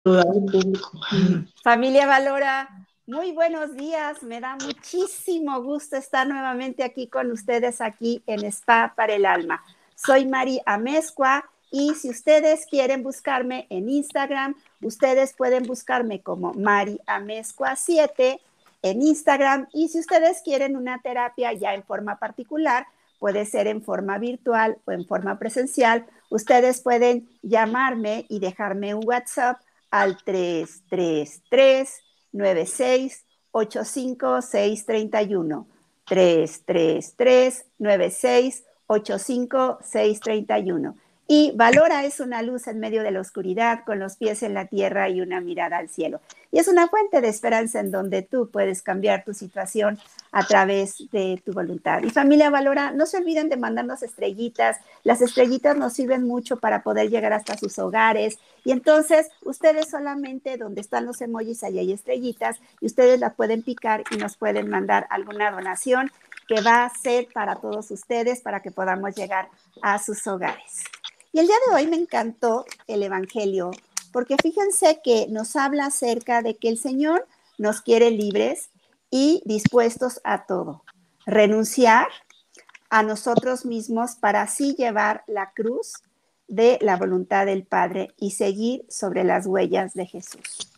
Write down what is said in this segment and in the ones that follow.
Al público. Familia Valora, muy buenos días. Me da muchísimo gusto estar nuevamente aquí con ustedes aquí en Spa para el Alma. Soy Mari Amezcua y si ustedes quieren buscarme en Instagram, ustedes pueden buscarme como Mari Amezcua 7 en Instagram, y si ustedes quieren una terapia ya en forma particular, puede ser en forma virtual o en forma presencial, ustedes pueden llamarme y dejarme un WhatsApp al 333-96-85631. 333-96-85631. Y Valora es una luz en medio de la oscuridad, con los pies en la tierra y una mirada al cielo. Y es una fuente de esperanza en donde tú puedes cambiar tu situación a través de tu voluntad. Y familia Valora, no se olviden de mandarnos estrellitas. Las estrellitas nos sirven mucho para poder llegar hasta sus hogares. Y entonces ustedes solamente donde están los emojis, ahí hay estrellitas y ustedes las pueden picar y nos pueden mandar alguna donación que va a ser para todos ustedes para que podamos llegar a sus hogares. Y el día de hoy me encantó el Evangelio porque fíjense que nos habla acerca de que el Señor nos quiere libres y dispuestos a todo. Renunciar a nosotros mismos para así llevar la cruz de la voluntad del Padre y seguir sobre las huellas de Jesús.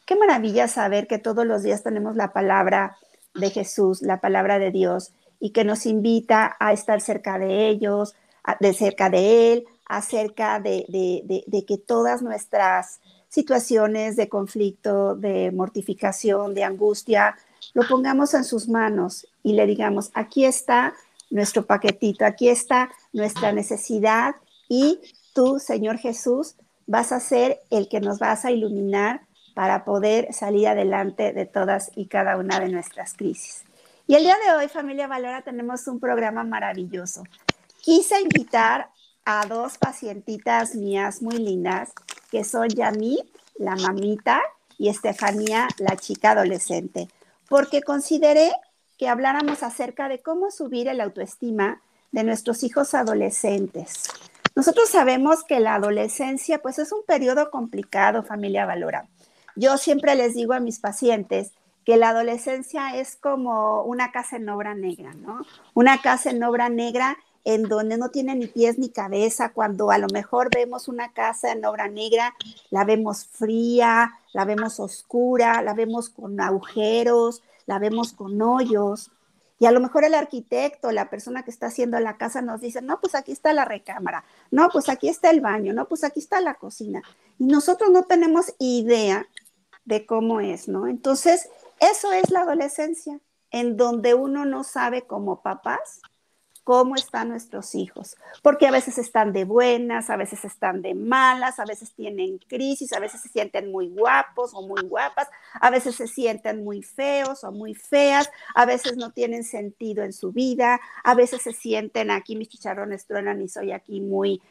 Qué maravilla saber que todos los días tenemos la palabra de Jesús, la palabra de Dios, y que nos invita a estar cerca de ellos, de cerca de Él, acerca de que todas nuestras situaciones de conflicto, de mortificación, de angustia, lo pongamos en sus manos y le digamos, aquí está nuestro paquetito, aquí está nuestra necesidad y tú, Señor Jesús, vas a ser el que nos vas a iluminar para poder salir adelante de todas y cada una de nuestras crisis. Y el día de hoy, familia Valora, tenemos un programa maravilloso. Quise invitar a dos pacientitas mías muy lindas, que son Yamit, la mamita, y Estefanía, la chica adolescente, porque consideré que habláramos acerca de cómo subir el autoestima de nuestros hijos adolescentes. Nosotros sabemos que la adolescencia pues es un periodo complicado, familia Valora. Yo siempre les digo a mis pacientes que la adolescencia es como una casa en obra negra, ¿no? Una casa en obra negra en donde no tiene ni pies ni cabeza, cuando a lo mejor vemos una casa en obra negra, la vemos fría, la vemos oscura, la vemos con agujeros, la vemos con hoyos. Y a lo mejor el arquitecto, la persona que está haciendo la casa nos dice, no, pues aquí está la recámara, no, pues aquí está el baño, no, pues aquí está la cocina. Y nosotros no tenemos idea de cómo es, ¿no? Entonces, eso es la adolescencia, en donde uno no sabe como papás cómo están nuestros hijos, porque a veces están de buenas, a veces están de malas, a veces tienen crisis, a veces se sienten muy guapos o muy guapas, a veces se sienten muy feos o muy feas, a veces no tienen sentido en su vida, a veces se sienten aquí mis chicharrones truenan y soy aquí muy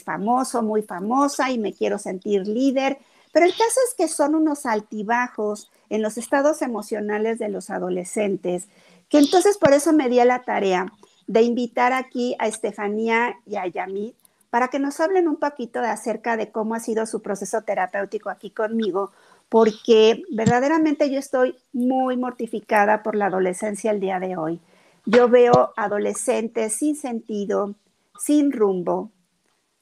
famoso, muy famosa y me quiero sentir líder. Pero el caso es que son unos altibajos en los estados emocionales de los adolescentes, que entonces por eso me di a la tarea de invitar aquí a Estefanía y a Yamit para que nos hablen un poquito de acerca de cómo ha sido su proceso terapéutico aquí conmigo, porque verdaderamente yo estoy muy mortificada por la adolescencia el día de hoy. Yo veo adolescentes sin sentido, sin rumbo,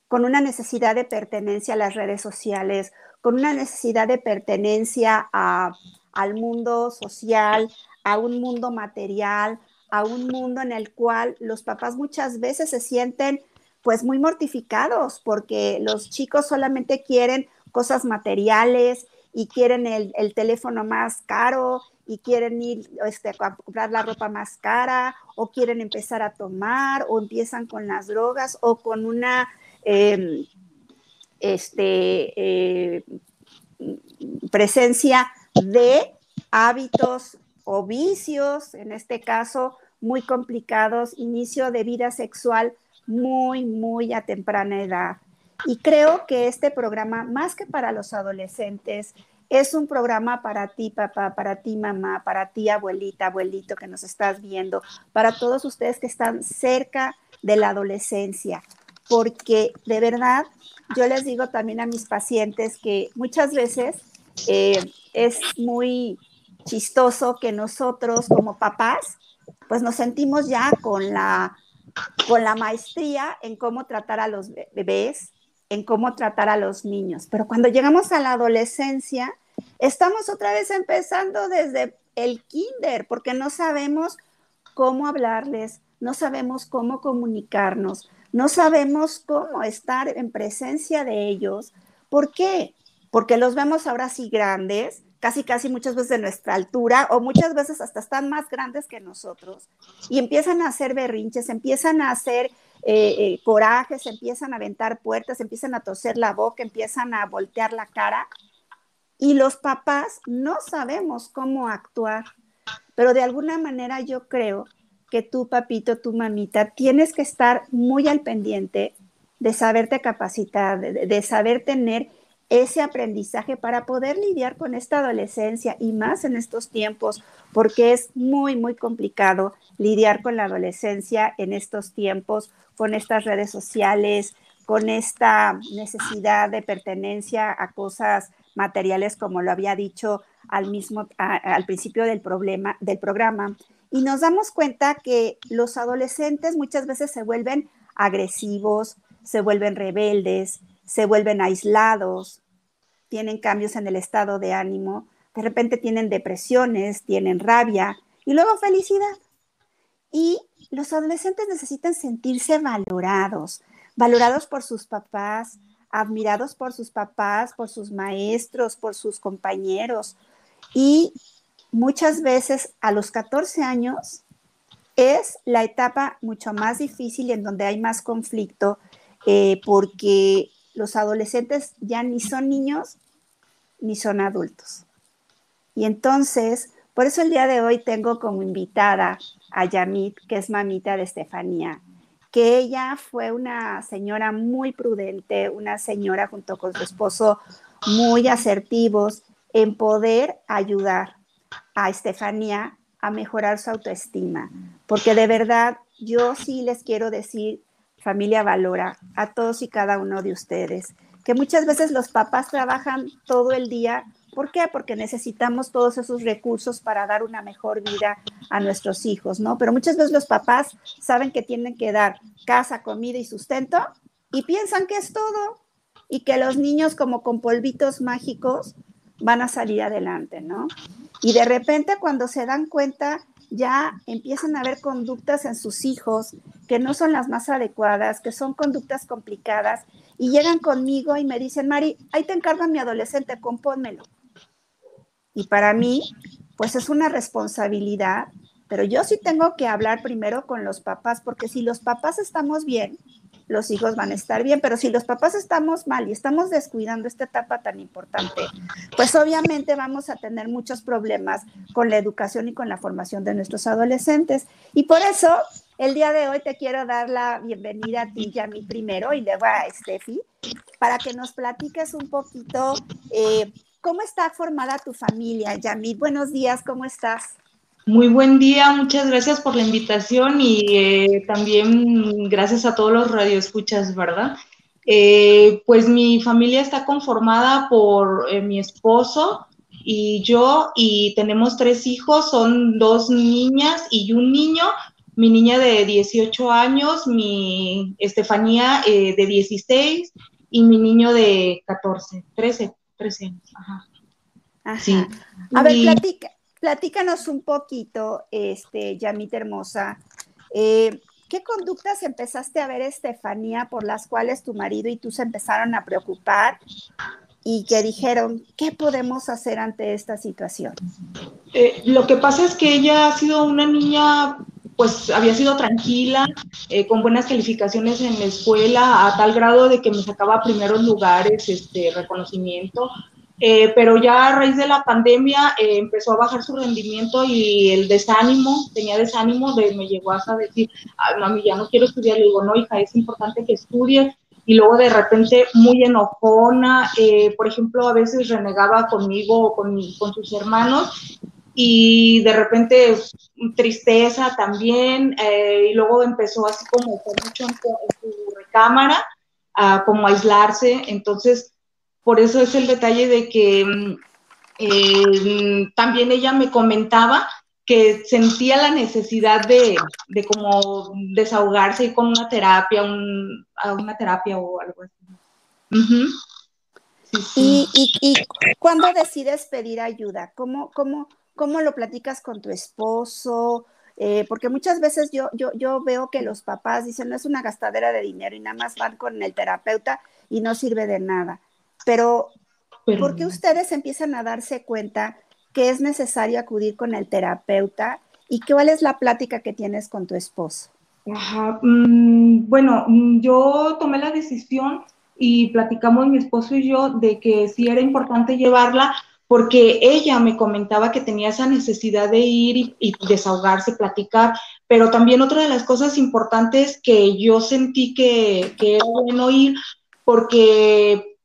con una necesidad de pertenencia a las redes sociales, con una necesidad de pertenencia al mundo social, a un mundo material, a un mundo en el cual los papás muchas veces se sienten pues muy mortificados porque los chicos solamente quieren cosas materiales y quieren el teléfono más caro y quieren ir a comprar la ropa más cara o quieren empezar a tomar o empiezan con las drogas o con una eh, este, eh, presencia de hábitos o vicios, en este caso muy complicados, inicio de vida sexual muy a temprana edad. Y creo que este programa, más que para los adolescentes, es un programa para ti, papá, para ti, mamá, para ti, abuelita, abuelito, que nos estás viendo, para todos ustedes que están cerca de la adolescencia, porque de verdad yo les digo también a mis pacientes que muchas veces es muy chistoso que nosotros como papás, pues nos sentimos ya con la maestría en cómo tratar a los bebés, en cómo tratar a los niños. Pero cuando llegamos a la adolescencia, estamos otra vez empezando desde el kinder, porque no sabemos cómo hablarles, no sabemos cómo comunicarnos, no sabemos cómo estar en presencia de ellos. ¿Por qué? Porque los vemos ahora sí grandes, casi casi muchas veces de nuestra altura, o muchas veces hasta están más grandes que nosotros, y empiezan a hacer berrinches, empiezan a hacer corajes, empiezan a aventar puertas, empiezan a torcer la boca, empiezan a voltear la cara, y los papás no sabemos cómo actuar. Pero de alguna manera yo creo que tú, papito, tu mamita, tienes que estar muy al pendiente de saberte capacitar, de saber tener ese aprendizaje para poder lidiar con esta adolescencia y más en estos tiempos, porque es muy, muy complicado lidiar con la adolescencia en estos tiempos, con estas redes sociales, con esta necesidad de pertenencia a cosas materiales, como lo había dicho al principio del programa, y nos damos cuenta que los adolescentes muchas veces se vuelven agresivos, se vuelven rebeldes, se vuelven aislados, tienen cambios en el estado de ánimo, de repente tienen depresiones, tienen rabia y luego felicidad. Y los adolescentes necesitan sentirse valorados, valorados por sus papás, admirados por sus papás, por sus maestros, por sus compañeros. Y muchas veces a los 14 años es la etapa mucho más difícil en donde hay más conflicto, porque los adolescentes ya ni son niños ni son adultos. Y entonces, por eso el día de hoy tengo como invitada a Yamit, que es mamita de Estefanía, que ella fue una señora muy prudente, una señora junto con su esposo muy asertivos en poder ayudar a Estefanía a mejorar su autoestima. Porque de verdad, yo sí les quiero decir, familia Valora, a todos y cada uno de ustedes, que muchas veces los papás trabajan todo el día. ¿Por qué? Porque necesitamos todos esos recursos para dar una mejor vida a nuestros hijos, ¿no? Pero muchas veces los papás saben que tienen que dar casa, comida y sustento y piensan que es todo y que los niños como con polvitos mágicos van a salir adelante, ¿no? Y de repente cuando se dan cuenta ya empiezan a haber conductas en sus hijos que no son las más adecuadas, que son conductas complicadas y llegan conmigo y me dicen, Mari, ahí te encargo a mi adolescente, compónmelo. Y para mí, pues es una responsabilidad, pero yo sí tengo que hablar primero con los papás, porque si los papás estamos bien, los hijos van a estar bien, pero si los papás estamos mal y estamos descuidando esta etapa tan importante, pues obviamente vamos a tener muchos problemas con la educación y con la formación de nuestros adolescentes. Y por eso, el día de hoy te quiero dar la bienvenida a ti, Yami, primero, y luego a Estefi, para que nos platiques un poquito cómo está formada tu familia. Yami, buenos días, ¿cómo estás? Muy buen día, muchas gracias por la invitación y también gracias a todos los radioescuchas, ¿verdad? Pues mi familia está conformada por mi esposo y yo, y tenemos 3 hijos, son 2 niñas y un niño. Mi niña de 18 años, mi Estefanía de 16 y mi niño de 13 años. Ajá. Ajá. Sí. A ver, Y platícanos un poquito, Yamita hermosa. ¿Qué conductas empezaste a ver, Estefanía, por las cuales tu marido y tú se empezaron a preocupar y que dijeron, ¿qué podemos hacer ante esta situación? Lo que pasa es que ella ha sido una niña, pues había sido tranquila, con buenas calificaciones en la escuela, a tal grado de que me sacaba primeros lugares, reconocimiento. Pero ya a raíz de la pandemia empezó a bajar su rendimiento y el desánimo, tenía desánimo, me llegó hasta decir, ay, mami, ya no quiero estudiar. Le digo, no, hija, es importante que estudies. Y luego de repente muy enojona, por ejemplo, a veces renegaba conmigo o con sus hermanos, y de repente tristeza también, y luego empezó así como con mucho en su recámara, a como aislarse. Entonces, por eso es el detalle de que también ella me comentaba que sentía la necesidad de como desahogarse, ir con una terapia, a una terapia o algo así. Uh-huh. Sí, sí. ¿Y cuándo decides pedir ayuda? ¿Cómo lo platicas con tu esposo? Porque muchas veces yo veo que los papás dicen, no, es una gastadera de dinero y nada más van con el terapeuta y no sirve de nada. Pero ¿por qué ustedes empiezan a darse cuenta que es necesario acudir con el terapeuta y cuál es la plática que tienes con tu esposo? Ajá, bueno, yo tomé la decisión y platicamos mi esposo y yo de que sí era importante llevarla porque ella me comentaba que tenía esa necesidad de ir y desahogarse, platicar, pero también otra de las cosas importantes que yo sentí que era bueno ir porque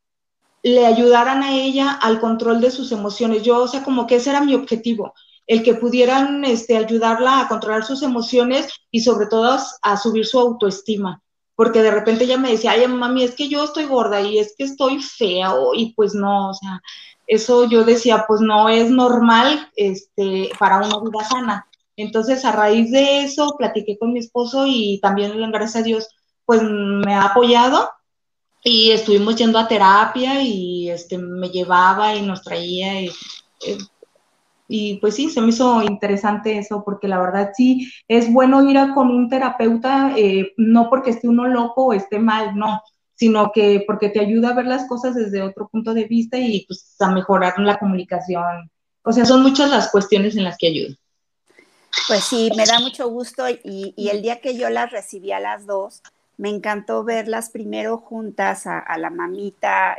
le ayudaran a ella al control de sus emociones. Yo, o sea, como que ese era mi objetivo, el que pudieran ayudarla a controlar sus emociones y sobre todo a subir su autoestima. Porque de repente ella me decía, ay, mami, es que yo estoy gorda y es que estoy fea, y pues no, o sea, eso yo decía, pues no es normal para una vida sana. Entonces, a raíz de eso, platiqué con mi esposo y también, gracias a Dios, pues me ha apoyado y estuvimos yendo a terapia y me llevaba y nos traía y pues sí, se me hizo interesante eso porque la verdad sí es bueno ir con un terapeuta, no porque esté uno loco o esté mal, no, sino que porque te ayuda a ver las cosas desde otro punto de vista y pues a mejorar la comunicación. O sea, son muchas las cuestiones en las que ayuda. Pues sí, me da mucho gusto y el día que yo las recibí a las dos, me encantó verlas primero juntas a la mamita,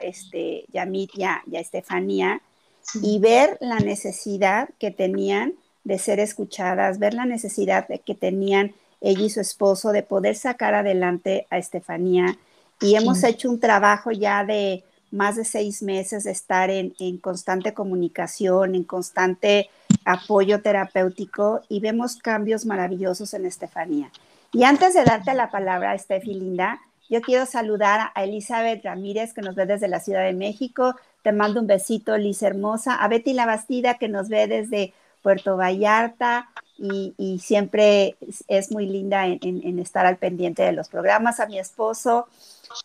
Yamit y a Estefanía, y ver la necesidad que tenían de ser escuchadas, ver la necesidad que tenían ella y su esposo de poder sacar adelante a Estefanía. Y hemos hecho un trabajo ya de más de 6 meses de estar en constante comunicación, en constante apoyo terapéutico y vemos cambios maravillosos en Estefanía. Y antes de darte la palabra, Estefi Linda, yo quiero saludar a Elizabeth Ramírez, que nos ve desde la Ciudad de México. Te mando un besito, Liz hermosa. A Betty La Bastida, que nos ve desde Puerto Vallarta y siempre es muy linda en estar al pendiente de los programas. A mi esposo,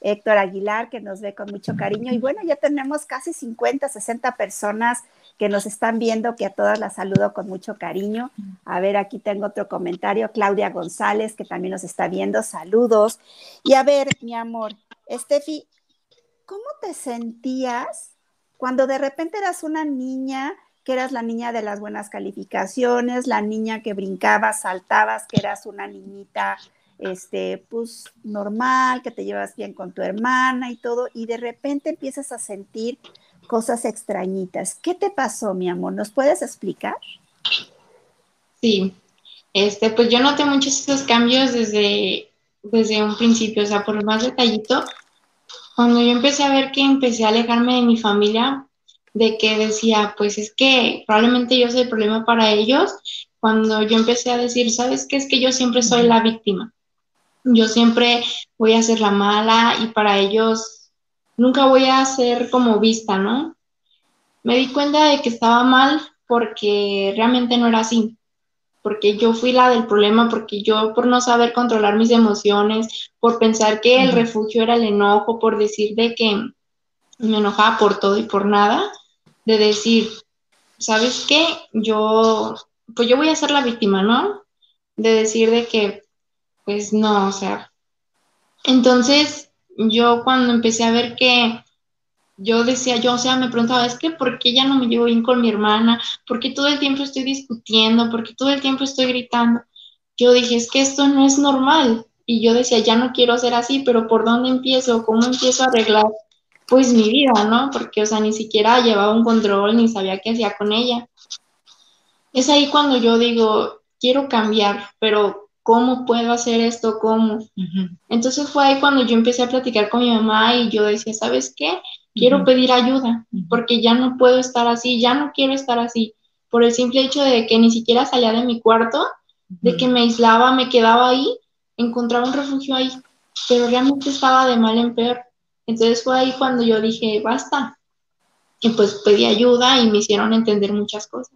Héctor Aguilar, que nos ve con mucho cariño. Y bueno, ya tenemos casi 50, 60 personas que nos están viendo, que a todas las saludo con mucho cariño. A ver, aquí tengo otro comentario, Claudia González, que también nos está viendo, saludos. Y a ver, mi amor, Estefi, ¿cómo te sentías cuando de repente eras una niña, que eras la niña de las buenas calificaciones, la niña que brincabas, saltabas, que eras una niñita pues normal, que te llevas bien con tu hermana y todo, y de repente empiezas a sentir cosas extrañitas? ¿Qué te pasó, mi amor? ¿Nos puedes explicar? Sí, pues yo noté muchos esos cambios desde un principio, o sea, por más detallito, cuando yo empecé a ver que empecé a alejarme de mi familia, de que decía, pues es que probablemente yo soy el problema para ellos, cuando yo empecé a decir, ¿sabes qué? Es que yo siempre soy la víctima, yo siempre voy a ser la mala y para ellos nunca voy a ser como vista, ¿no? Me di cuenta de que estaba mal porque realmente no era así, porque yo fui la del problema, porque yo por no saber controlar mis emociones, por pensar que el refugio era el enojo, por decir de que me enojaba por todo y por nada, de decir, ¿sabes qué? Pues yo voy a ser la víctima, ¿no? De decir de que, pues no, o sea, entonces yo cuando empecé a ver que yo decía, yo, o sea, me preguntaba, es que ¿por qué ya no me llevo bien con mi hermana? ¿Por qué todo el tiempo estoy discutiendo? ¿Por qué todo el tiempo estoy gritando? Yo dije, es que esto no es normal. Y yo decía, ya no quiero ser así, pero ¿por dónde empiezo? ¿Cómo empiezo a arreglar, pues, mi vida, no? Porque, o sea, ni siquiera llevaba un control, ni sabía qué hacía con ella. Es ahí cuando yo digo, quiero cambiar, pero ¿cómo puedo hacer esto? ¿Cómo? Entonces fue ahí cuando yo empecé a platicar con mi mamá y yo decía, ¿sabes qué? Quiero pedir ayuda porque ya no puedo estar así, ya no quiero estar así, por el simple hecho de que ni siquiera salía de mi cuarto, de que me aislaba, me quedaba ahí, encontraba un refugio ahí, pero realmente estaba de mal en peor. Entonces fue ahí cuando yo dije, basta. Y pues pedí ayuda y me hicieron entender muchas cosas.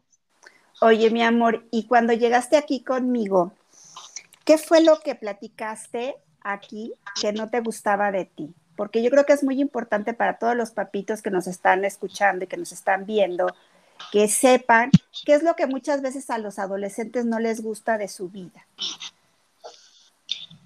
Oye, mi amor, y cuando llegaste aquí conmigo, ¿qué fue lo que platicaste aquí que no te gustaba de ti? Porque yo creo que es muy importante para todos los papitos que nos están escuchando y que nos están viendo, que sepan qué es lo que muchas veces a los adolescentes no les gusta de su vida.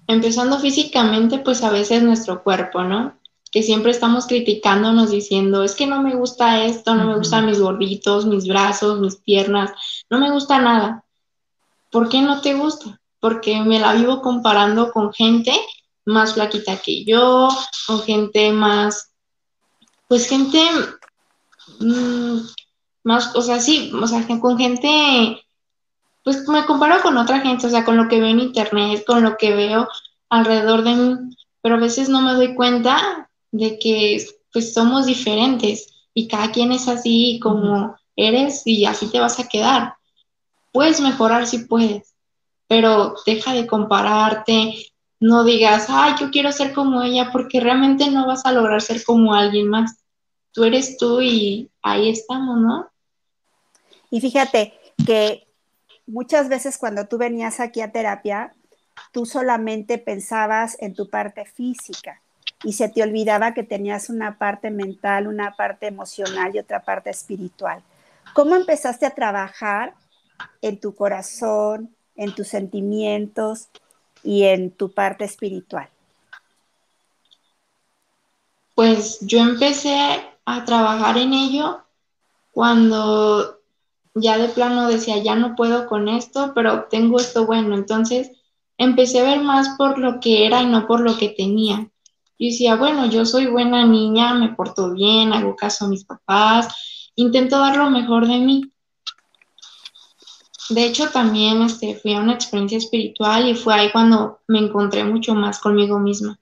Empezando físicamente, pues a veces nuestro cuerpo, ¿no? Que siempre estamos criticándonos diciendo, es que no me gusta esto, no me gustan mis gorditos, mis brazos, mis piernas, no me gusta nada. ¿Por qué no te gusta? Porque me la vivo comparando con gente más flaquita que yo, con gente más, pues gente más, o sea, sí, o sea, con gente, pues me comparo con otra gente, o sea, con lo que veo en internet, con lo que veo alrededor de mí, pero a veces no me doy cuenta de que pues somos diferentes y cada quien es así como eres y así te vas a quedar. Puedes mejorar si puedes, pero deja de compararte, no digas, ay, yo quiero ser como ella, porque realmente no vas a lograr ser como alguien más. Tú eres tú y ahí estamos, ¿no? Y fíjate que muchas veces cuando tú venías aquí a terapia, tú solamente pensabas en tu parte física y se te olvidaba que tenías una parte mental, una parte emocional y otra parte espiritual. ¿Cómo empezaste a trabajar en tu corazón, en tus sentimientos y en tu parte espiritual? Pues yo empecé a trabajar en ello cuando ya de plano decía, ya no puedo con esto, pero tengo esto bueno. Entonces empecé a ver más por lo que era y no por lo que tenía. Yo decía, bueno, yo soy buena niña, me porto bien, hago caso a mis papás, intento dar lo mejor de mí. De hecho, también fui a una experiencia espiritual y fue ahí cuando me encontré mucho más conmigo misma,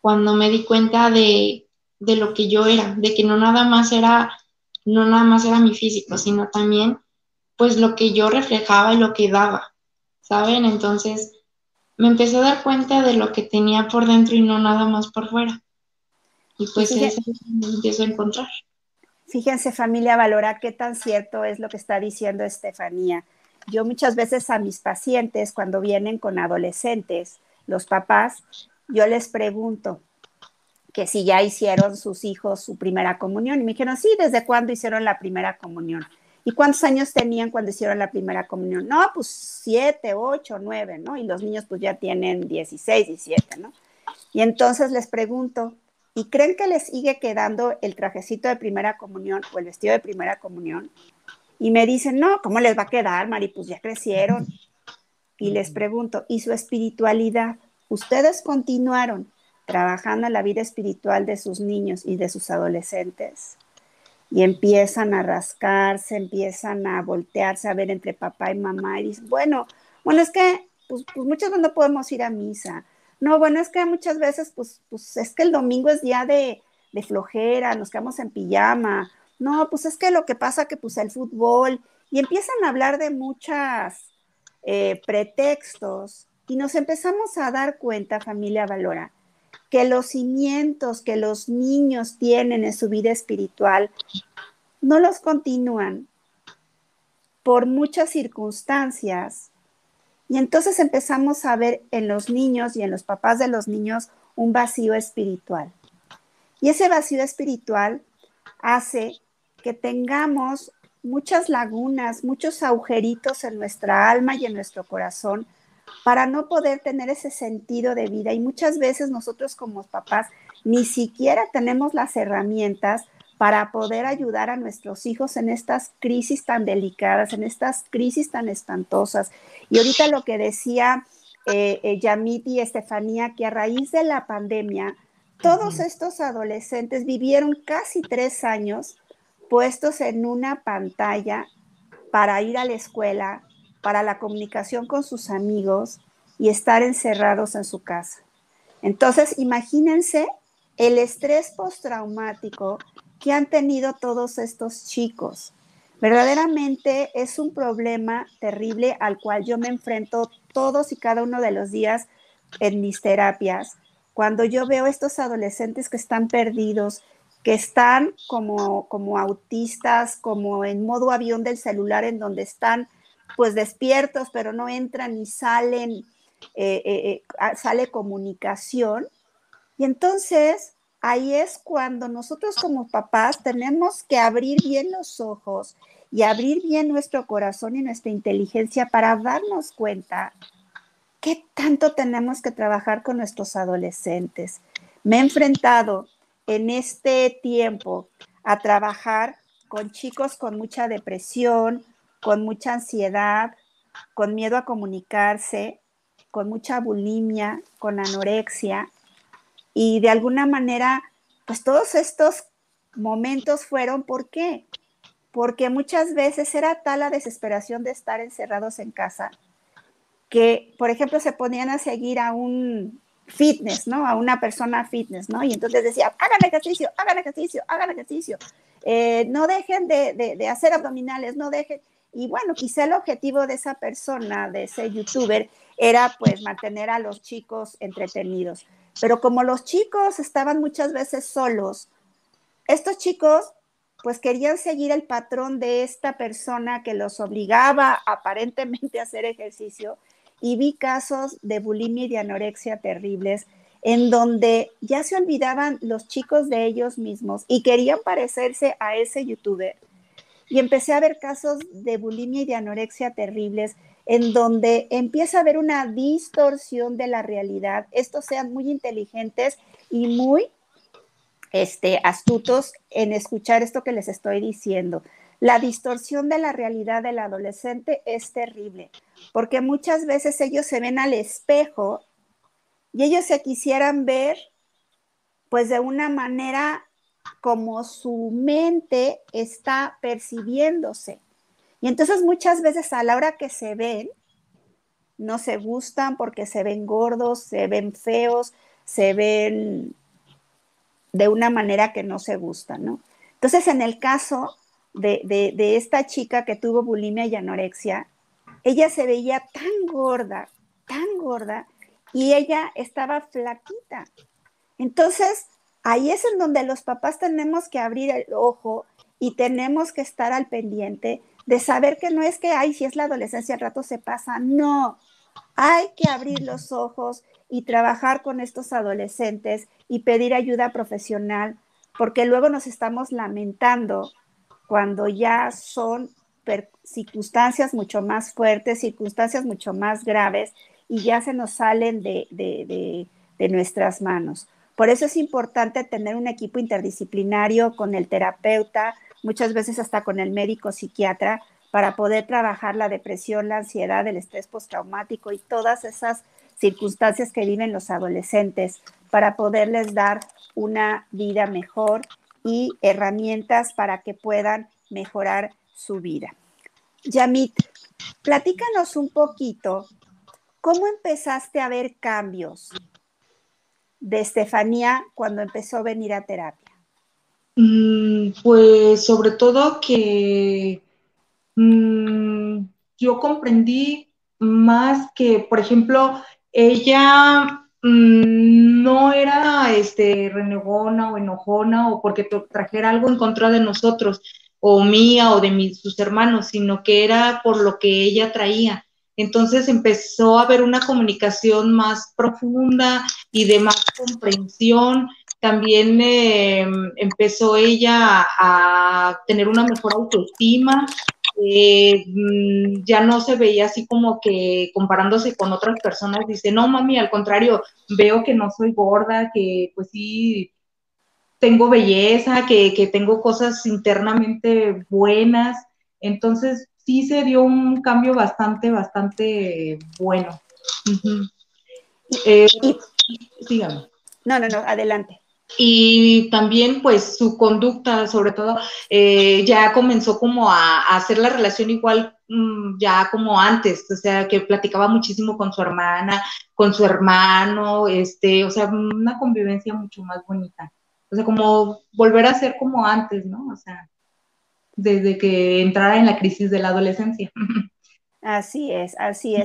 cuando me di cuenta de lo que yo era, de que no nada más era mi físico, sino también pues lo que yo reflejaba y lo que daba, ¿saben? Entonces me empecé a dar cuenta de lo que tenía por dentro y no nada más por fuera. Y Y pues eso me empiezo a encontrar. fíjense, familia, valora qué tan cierto es lo que está diciendo Estefanía. Yo muchas veces a mis pacientes, cuando vienen con adolescentes, los papás, yo les pregunto que si ya hicieron sus hijos su primera comunión. Y me dijeron, sí, ¿desde cuándo hicieron la primera comunión? ¿Y cuántos años tenían cuando hicieron la primera comunión? No, pues 7, 8, 9, ¿no? Y los niños pues ya tienen 16, 17, ¿no? Y entonces les pregunto, ¿y creen que les sigue quedando el trajecito de primera comunión o el vestido de primera comunión? Y me dicen, no, ¿cómo les va a quedar, Mari? Pues ya crecieron. Y les pregunto, ¿y su espiritualidad? ¿Ustedes continuaron trabajando en la vida espiritual de sus niños y de sus adolescentes? Y empiezan a rascarse, empiezan a voltearse a ver entre papá y mamá y dicen, bueno, es que pues muchas veces no podemos ir a misa. No, bueno, es que muchas veces pues es que el domingo es día de flojera, nos quedamos en pijama. No, pues es que lo que pasa que pues el fútbol y empiezan a hablar de muchas pretextos y nos empezamos a dar cuenta, familia Valora, que los cimientos que los niños tienen en su vida espiritual no los continúan por muchas circunstancias y entonces empezamos a ver en los niños y en los papás de los niños un vacío espiritual. Y ese vacío espiritual hace que tengamos muchas lagunas, muchos agujeritos en nuestra alma y en nuestro corazón para no poder tener ese sentido de vida. Y muchas veces nosotros como papás ni siquiera tenemos las herramientas para poder ayudar a nuestros hijos en estas crisis tan delicadas, en estas crisis tan espantosas. Y ahorita lo que decía Yamit y Estefanía, que a raíz de la pandemia, todos estos adolescentes vivieron casi 3 años puestos en una pantalla para ir a la escuela, para la comunicación con sus amigos y estar encerrados en su casa. Entonces, imagínense el estrés postraumático que han tenido todos estos chicos. Verdaderamente es un problema terrible al cual yo me enfrento todos y cada uno de los días en mis terapias, cuando yo veo estos adolescentes que están perdidos, que están como autistas, como en modo avión del celular, en donde están pues despiertos, pero no entran ni salen, sale comunicación. Y entonces ahí es cuando nosotros como papás tenemos que abrir bien los ojos y abrir bien nuestro corazón y nuestra inteligencia para darnos cuenta qué tanto tenemos que trabajar con nuestros adolescentes. Me he enfrentado en este tiempo a trabajar con chicos con mucha depresión, con mucha ansiedad, con miedo a comunicarse, con mucha bulimia, con anorexia, y de alguna manera, pues todos estos momentos fueron, ¿por qué? Porque muchas veces era tal la desesperación de estar encerrados en casa que, por ejemplo, se ponían a seguir a un fitness, ¿no? A una persona fitness, ¿no? Y entonces decía, hagan ejercicio, hagan ejercicio, hagan ejercicio. No dejen de hacer abdominales, no dejen. Y bueno, quizá el objetivo de esa persona, de ese youtuber, era pues mantener a los chicos entretenidos. Pero como los chicos estaban muchas veces solos, estos chicos pues querían seguir el patrón de esta persona que los obligaba aparentemente a hacer ejercicio, y vi casos de bulimia y de anorexia terribles en donde ya se olvidaban los chicos de ellos mismos y querían parecerse a ese youtuber. Y empecé a ver casos de bulimia y de anorexia terribles en donde empieza a haber una distorsión de la realidad. Estos sean muy inteligentes y muy astutos en escuchar esto que les estoy diciendo. La distorsión de la realidad del adolescente es terrible, porque muchas veces ellos se ven al espejo y ellos se quisieran ver pues de una manera como su mente está percibiéndose. Y entonces muchas veces a la hora que se ven, no se gustan porque se ven gordos, se ven feos, se ven de una manera que no se gusta, ¿no? Entonces, en el caso de esta chica que tuvo bulimia y anorexia, ella se veía tan gorda, y ella estaba flaquita. Entonces, ahí es en donde los papás tenemos que abrir el ojo y tenemos que estar al pendiente de saber que no es que, ay, si es la adolescencia, al rato se pasa. No, hay que abrir los ojos y trabajar con estos adolescentes y pedir ayuda profesional, porque luego nos estamos lamentando cuando ya son circunstancias mucho más fuertes, circunstancias mucho más graves, y ya se nos salen de nuestras manos. Por eso es importante tener un equipo interdisciplinario con el terapeuta, muchas veces hasta con el médico psiquiatra, para poder trabajar la depresión, la ansiedad, el estrés postraumático y todas esas circunstancias que viven los adolescentes, para poderles dar una vida mejor y herramientas para que puedan mejorar su vida. Yamit, platícanos un poquito, ¿cómo empezaste a ver cambios de Estefanía cuando empezó a venir a terapia? Pues sobre todo que yo comprendí más que, por ejemplo, ella no era renegona o enojona o porque trajera algo en contra de nosotros o mía o de sus hermanos, sino que era por lo que ella traía. Entonces empezó a haber una comunicación más profunda y de más comprensión. También empezó ella a tener una mejor autoestima. Ya no se veía así como que comparándose con otras personas, dice, no mami, al contrario, veo que no soy gorda, que pues sí tengo belleza, que tengo cosas internamente buenas. Entonces sí se dio un cambio bastante bueno. Síganme. No, adelante. Y también pues su conducta, sobre todo, ya comenzó como a hacer la relación igual ya como antes, o sea, que platicaba muchísimo con su hermana, con su hermano, o sea, una convivencia mucho más bonita. O sea, como volver a ser como antes, ¿no? O sea, desde que entrara en la crisis de la adolescencia. Así es.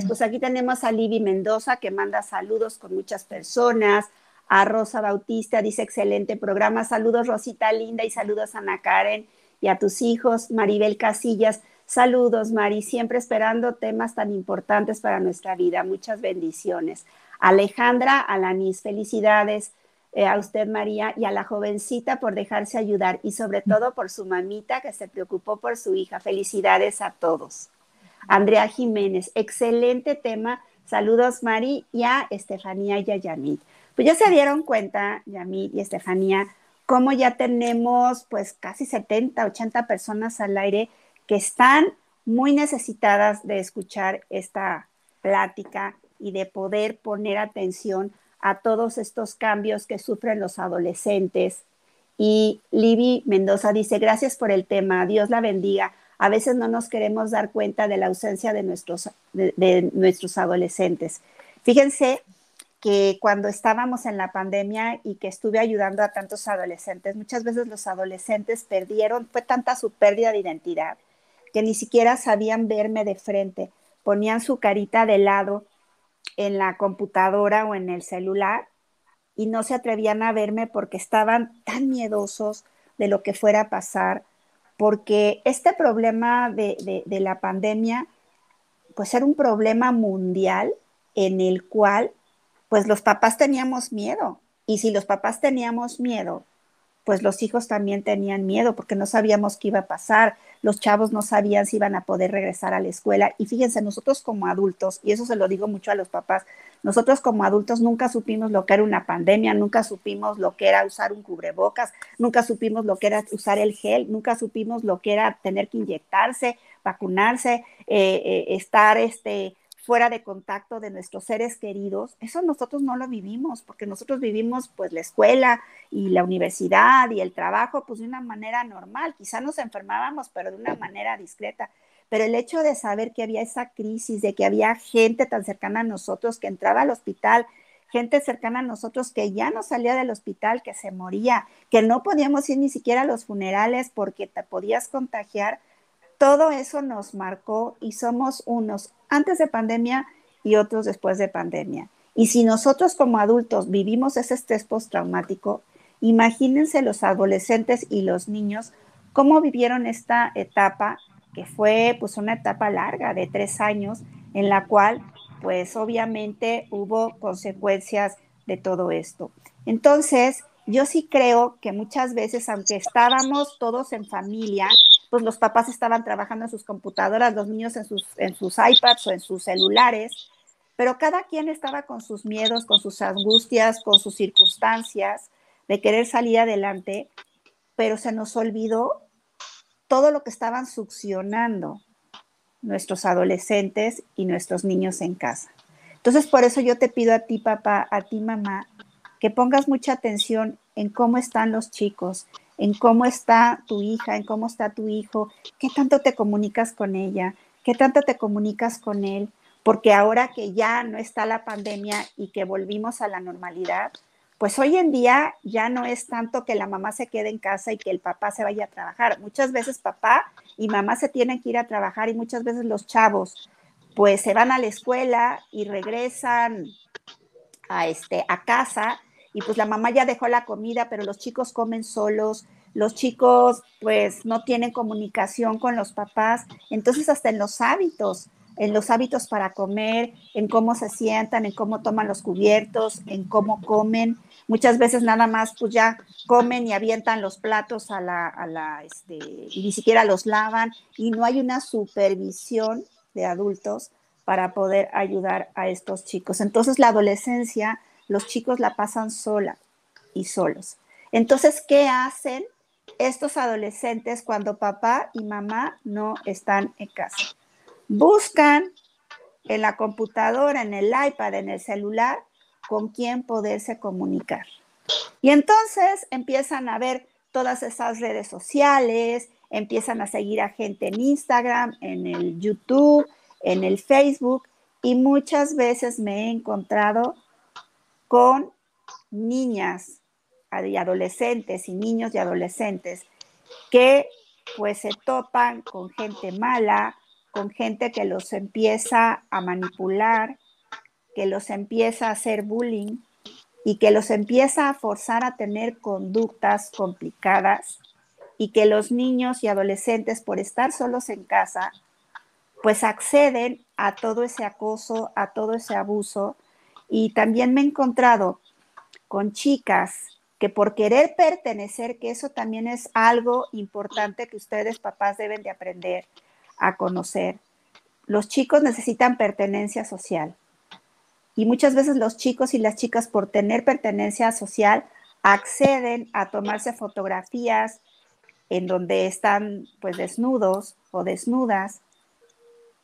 Pues aquí tenemos a Libby Mendoza, que manda saludos con muchas personas, A Rosa Bautista dice, excelente programa. Saludos, Rosita linda, y saludos a Ana Karen y a tus hijos. Maribel Casillas, saludos, Mari, siempre esperando temas tan importantes para nuestra vida. Muchas bendiciones. Alejandra Alanis, felicidades a usted, María, y a la jovencita por dejarse ayudar y sobre todo por su mamita que se preocupó por su hija. Felicidades a todos. Andrea Jiménez, excelente tema. Saludos, Mari, y a Estefanía y a Yamit. Pues ya se dieron cuenta, Yamit y Estefanía, cómo ya tenemos pues casi 70, 80 personas al aire que están muy necesitadas de escuchar esta plática y de poder poner atención a todos estos cambios que sufren los adolescentes. Y Libby Mendoza dice, gracias por el tema, Dios la bendiga. A veces no nos queremos dar cuenta de la ausencia de nuestros adolescentes. Fíjense que cuando estábamos en la pandemia y que estuve ayudando a tantos adolescentes, muchas veces los adolescentes perdieron, fue tanta su pérdida de identidad, que ni siquiera sabían verme de frente, ponían su carita de lado en la computadora o en el celular y no se atrevían a verme porque estaban tan miedosos de lo que fuera a pasar, porque este problema de la pandemia, pues era un problema mundial en el cual, pues los papás teníamos miedo. Y si los papás teníamos miedo, pues los hijos también tenían miedo porque no sabíamos qué iba a pasar. Los chavos no sabían si iban a poder regresar a la escuela. Y fíjense, nosotros como adultos, y eso se lo digo mucho a los papás, nosotros como adultos nunca supimos lo que era una pandemia, nunca supimos lo que era usar un cubrebocas, nunca supimos lo que era usar el gel, nunca supimos lo que era tener que inyectarse, vacunarse, estar fuera de contacto de nuestros seres queridos. Eso nosotros no lo vivimos, porque nosotros vivimos pues la escuela y la universidad y el trabajo pues de una manera normal. Quizá nos enfermábamos, pero de una manera discreta. Pero el hecho de saber que había esa crisis, de que había gente tan cercana a nosotros que entraba al hospital, gente cercana a nosotros que ya no salía del hospital, que se moría, que no podíamos ir ni siquiera a los funerales porque te podías contagiar, todo eso nos marcó y somos unos antes de pandemia y otros después de pandemia. Y si nosotros como adultos vivimos ese estrés postraumático, imagínense los adolescentes y los niños cómo vivieron esta etapa, que fue pues una etapa larga de 3 años, en la cual pues obviamente hubo consecuencias de todo esto. Entonces, yo sí creo que muchas veces, aunque estábamos todos en familia, pues los papás estaban trabajando en sus computadoras, los niños en sus iPads o en sus celulares, pero cada quien estaba con sus miedos, con sus angustias, con sus circunstancias de querer salir adelante, pero se nos olvidó todo lo que estaban succionando nuestros adolescentes y nuestros niños en casa. Entonces, por eso yo te pido a ti, papá, a ti, mamá, que pongas mucha atención en cómo están los chicos, en cómo está tu hija, en cómo está tu hijo, qué tanto te comunicas con ella, qué tanto te comunicas con él, porque ahora que ya no está la pandemia y que volvimos a la normalidad, pues hoy en día ya no es tanto que la mamá se quede en casa y que el papá se vaya a trabajar. Muchas veces papá y mamá se tienen que ir a trabajar y muchas veces los chavos pues se van a la escuela y regresan a casa y pues la mamá ya dejó la comida, pero los chicos comen solos, los chicos pues no tienen comunicación con los papás, entonces hasta en los hábitos para comer, en cómo se sientan, en cómo toman los cubiertos, en cómo comen, muchas veces nada más pues ya comen y avientan los platos y ni siquiera los lavan y no hay una supervisión de adultos para poder ayudar a estos chicos. Entonces la adolescencia, los chicos la pasan sola y solos. Entonces, ¿qué hacen estos adolescentes cuando papá y mamá no están en casa? Buscan en la computadora, en el iPad, en el celular, con quién poderse comunicar. Y entonces empiezan a ver todas esas redes sociales, empiezan a seguir a gente en Instagram, en el YouTube, en el Facebook, y muchas veces me he encontrado con niñas y adolescentes y niños y adolescentes que pues se topan con gente mala, con gente que los empieza a manipular, que los empieza a hacer bullying y que los empieza a forzar a tener conductas complicadas y que los niños y adolescentes, por estar solos en casa, pues acceden a todo ese acoso, a todo ese abuso. Y también me he encontrado con chicas que por querer pertenecer, que eso también es algo importante que ustedes papás deben de aprender a conocer. Los chicos necesitan pertenencia social y muchas veces los chicos y las chicas por tener pertenencia social acceden a tomarse fotografías en donde están pues desnudos o desnudas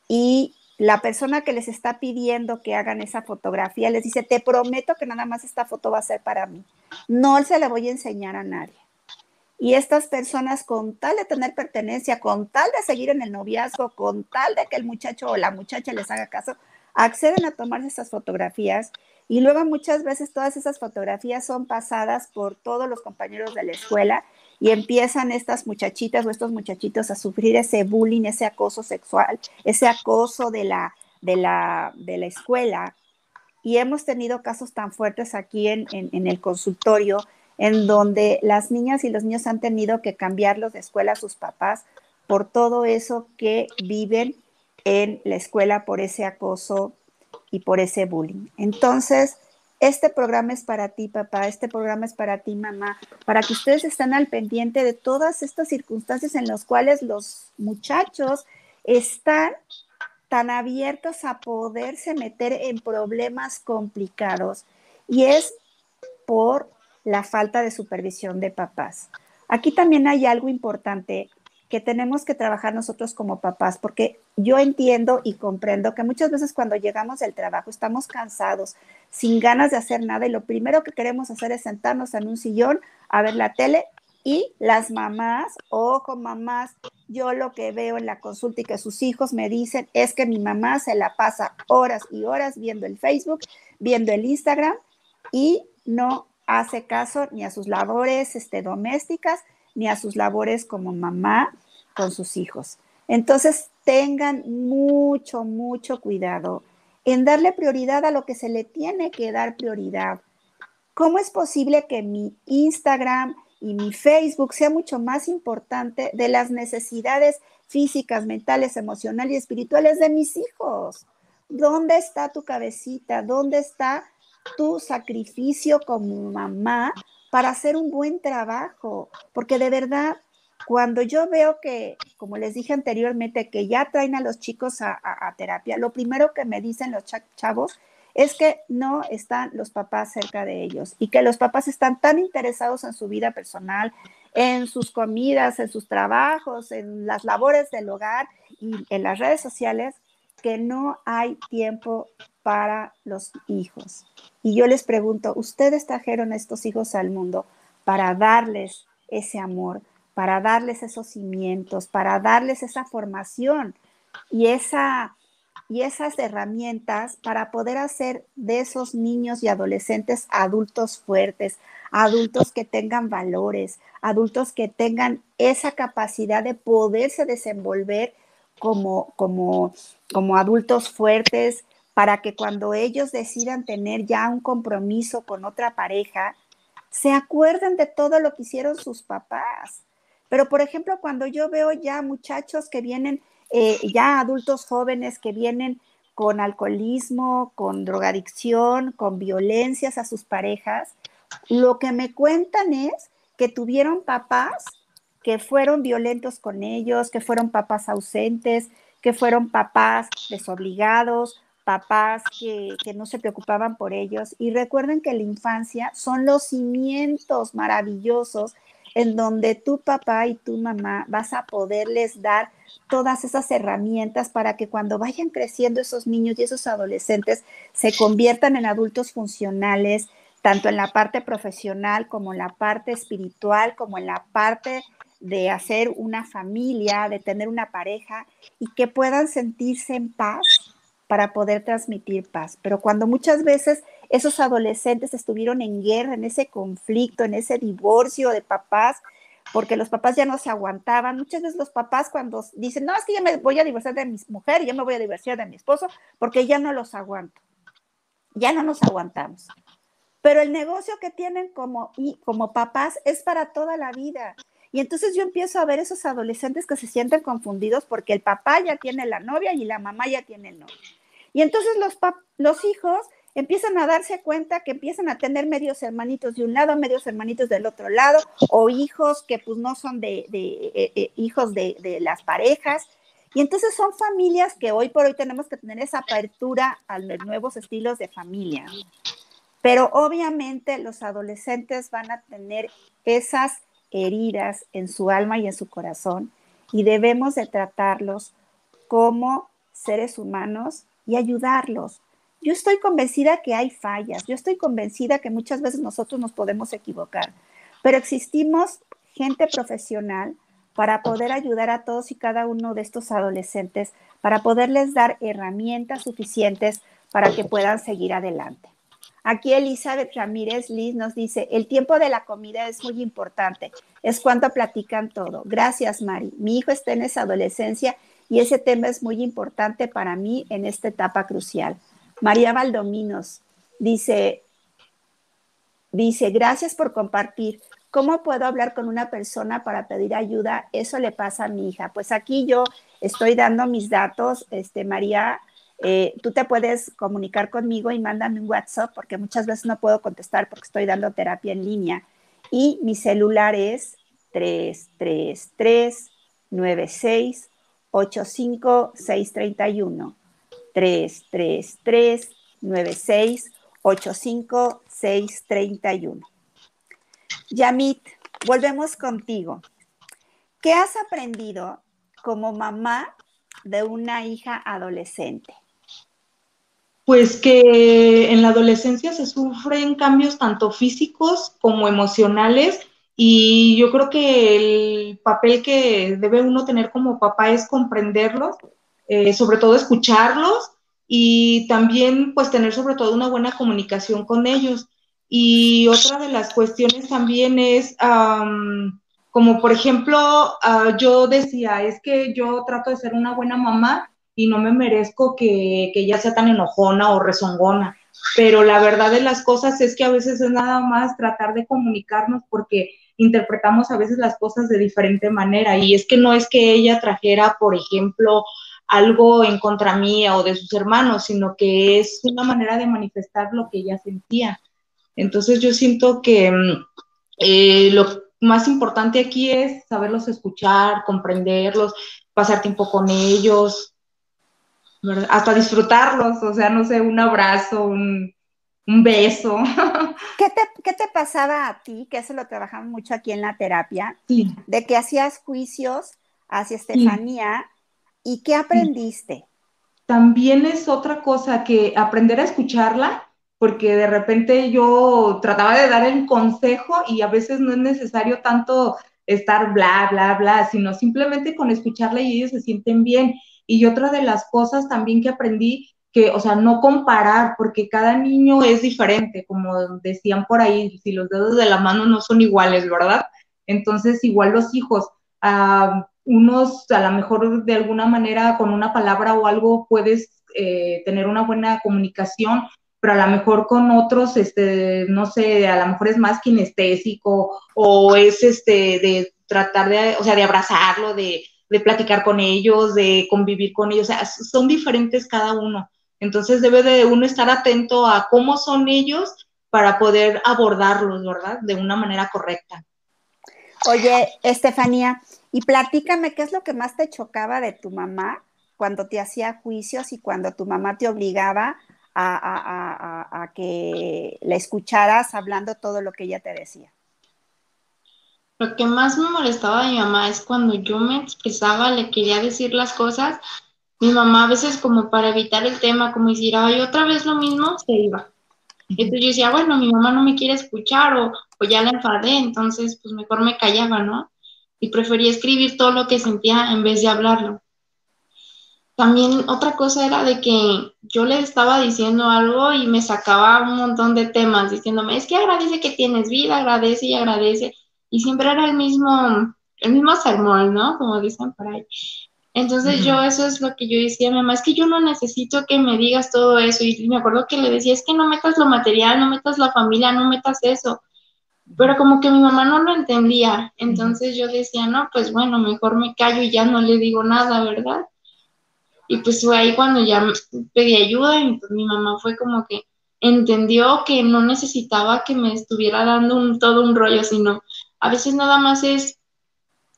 y la persona que les está pidiendo que hagan esa fotografía les dice, te prometo que nada más esta foto va a ser para mí, no se la voy a enseñar a nadie. Y estas personas, con tal de tener pertenencia, con tal de seguir en el noviazgo, con tal de que el muchacho o la muchacha les haga caso, acceden a tomarse esas fotografías y luego muchas veces todas esas fotografías son pasadas por todos los compañeros de la escuela y empiezan estas muchachitas o estos muchachitos a sufrir ese bullying, ese acoso sexual, ese acoso de la escuela. Y hemos tenido casos tan fuertes aquí en el consultorio en donde las niñas y los niños han tenido que cambiarlos de escuela a sus papás por todo eso que viven en la escuela, por ese acoso y por ese bullying. Entonces, este programa es para ti, papá, este programa es para ti, mamá, para que ustedes estén al pendiente de todas estas circunstancias en las cuales los muchachos están tan abiertos a poderse meter en problemas complicados y es por la falta de supervisión de papás. Aquí también hay algo importante que tenemos que trabajar nosotros como papás, porque yo entiendo y comprendo que muchas veces cuando llegamos del trabajo estamos cansados, sin ganas de hacer nada y lo primero que queremos hacer es sentarnos en un sillón a ver la tele y las mamás, ojo mamás, yo lo que veo en la consulta y que sus hijos me dicen es que mi mamá se la pasa horas y horas viendo el Facebook, viendo el Instagram y no hace caso ni a sus labores domésticas, ni a sus labores como mamá con sus hijos. Entonces, tengan mucho, mucho cuidado en darle prioridad a lo que se le tiene que dar prioridad. ¿Cómo es posible que mi Instagram y mi Facebook sea mucho más importante de las necesidades físicas, mentales, emocionales y espirituales de mis hijos? ¿Dónde está tu cabecita? ¿Dónde está tu sacrificio como mamá para hacer un buen trabajo? Porque de verdad, cuando yo veo que, como les dije anteriormente, que ya traen a los chicos a terapia, lo primero que me dicen los chavos es que no están los papás cerca de ellos y que los papás están tan interesados en su vida personal, en sus comidas, en sus trabajos, en las labores del hogar y en las redes sociales, que no hay tiempo para los hijos. Y yo les pregunto, ¿ustedes trajeron a estos hijos al mundo para darles ese amor, para darles esos cimientos, para darles esa formación y esas herramientas para poder hacer de esos niños y adolescentes adultos fuertes, adultos que tengan valores, adultos que tengan esa capacidad de poderse desenvolver como adultos fuertes, para que cuando ellos decidan tener ya un compromiso con otra pareja, se acuerden de todo lo que hicieron sus papás? Pero, por ejemplo, cuando yo veo ya muchachos que vienen, ya adultos jóvenes que vienen con alcoholismo, con drogadicción, con violencias a sus parejas, lo que me cuentan es que tuvieron papás que fueron violentos con ellos, que fueron papás ausentes, que fueron papás desobligados, papás que no se preocupaban por ellos. Y recuerden que la infancia son los cimientos maravillosos en donde tu papá y tu mamá vas a poderles dar todas esas herramientas para que cuando vayan creciendo esos niños y esos adolescentes se conviertan en adultos funcionales, tanto en la parte profesional como en la parte espiritual, como en la parte de hacer una familia, de tener una pareja y que puedan sentirse en paz para poder transmitir paz. Pero cuando muchas veces esos adolescentes estuvieron en guerra, en ese conflicto, en ese divorcio de papás, porque los papás ya no se aguantaban. Muchas veces los papás cuando dicen, no, es que ya me voy a divorciar de mi mujer, ya me voy a divorciar de mi esposo, porque ya no los aguanto. Ya no nos aguantamos. pero el negocio que tienen como papás es para toda la vida. Y entonces yo empiezo a ver esos adolescentes que se sienten confundidos porque el papá ya tiene la novia y la mamá ya tiene el novio. Y entonces los hijos empiezan a darse cuenta que empiezan a tener medios hermanitos de un lado, medios hermanitos del otro lado, o hijos que pues no son hijos de las parejas. Y entonces son familias que hoy por hoy tenemos que tener esa apertura a los nuevos estilos de familia. Pero obviamente los adolescentes van a tener esas heridas en su alma y en su corazón y debemos de tratarlos como seres humanos y ayudarlos. Yo estoy convencida que hay fallas, yo estoy convencida que muchas veces nosotros nos podemos equivocar, pero existimos gente profesional para poder ayudar a todos y cada uno de estos adolescentes, para poderles dar herramientas suficientes para que puedan seguir adelante. Aquí Elizabeth Ramírez Liz nos dice, el tiempo de la comida es muy importante, es cuando platican todo. Gracias, Mari. Mi hijo está en esa adolescencia y ese tema es muy importante para mí en esta etapa crucial. María Valdominos dice, gracias por compartir. ¿Cómo puedo hablar con una persona para pedir ayuda? Eso le pasa a mi hija. Pues aquí yo estoy dando mis datos, María. Tú te puedes comunicar conmigo y mándame un WhatsApp porque muchas veces no puedo contestar porque estoy dando terapia en línea. Y mi celular es 333-96-85631. 333-96-85631. Yamit, volvemos contigo. ¿Qué has aprendido como mamá de una hija adolescente? Pues que en la adolescencia se sufren cambios tanto físicos como emocionales y yo creo que el papel que debe uno tener como papá es comprenderlos, sobre todo escucharlos y también pues tener sobre todo una buena comunicación con ellos. Y otra de las cuestiones también es, como por ejemplo, yo decía, es que yo trato de ser una buena mamá y no me merezco que ella sea tan enojona o rezongona. Pero la verdad de las cosas es que a veces es nada más tratar de comunicarnos porque interpretamos a veces las cosas de diferente manera. Y es que no es que ella trajera, por ejemplo, algo en contra mía o de sus hermanos, sino que es una manera de manifestar lo que ella sentía. Entonces yo siento que lo más importante aquí es saberlos escuchar, comprenderlos, pasar tiempo con ellos, ¿verdad? Hasta disfrutarlos, o sea, no sé, un abrazo, un beso. ¿Qué te pasaba a ti, que eso lo trabajamos mucho aquí en la terapia, sí. de que hacías juicios hacia Estefanía sí. y qué aprendiste? Sí. También es otra cosa que aprender a escucharla, porque de repente yo trataba de dar el consejo y a veces no es necesario tanto estar bla, bla, bla, sino simplemente con escucharla y ellos se sienten bien. Y otra de las cosas también que aprendí, que, o sea, no comparar, porque cada niño es diferente, como decían por ahí, si los dedos de la mano no son iguales, ¿verdad? Entonces, igual los hijos, unos a lo mejor de alguna manera con una palabra o algo puedes tener una buena comunicación, pero a lo mejor con otros, no sé, a lo mejor es más kinestésico o es de tratar de, o sea, de abrazarlo, de platicar con ellos, de convivir con ellos, o sea, son diferentes cada uno. Entonces debe de uno estar atento a cómo son ellos para poder abordarlos, ¿verdad? De una manera correcta. Oye, Estefanía, y platícame, ¿qué es lo que más te chocaba de tu mamá cuando te hacía juicios y cuando tu mamá te obligaba a que la escucharas hablando todo lo que ella te decía? Lo que más me molestaba de mi mamá es cuando yo me expresaba, le quería decir las cosas, mi mamá a veces como para evitar el tema, como decir, ay, otra vez lo mismo, se iba. Entonces yo decía, bueno, mi mamá no me quiere escuchar o ya la enfadé, entonces pues mejor me callaba, ¿no? Y prefería escribir todo lo que sentía en vez de hablarlo. También otra cosa era de que yo le estaba diciendo algo y me sacaba un montón de temas diciéndome, es que agradece que tienes vida, agradece y agradece. Y siempre era el mismo sermón, ¿no? Como dicen por ahí. Entonces yo eso es lo que yo decía, mamá, es que yo no necesito que me digas todo eso. Y me acuerdo que le decía, es que no metas lo material, no metas la familia, no metas eso. Pero como que mi mamá no lo entendía. Entonces yo decía, no, pues bueno, mejor me callo y ya no le digo nada, ¿verdad? Y pues fue ahí cuando ya pedí ayuda y pues mi mamá fue como que entendió que no necesitaba que me estuviera dando todo un rollo, sino a veces nada más es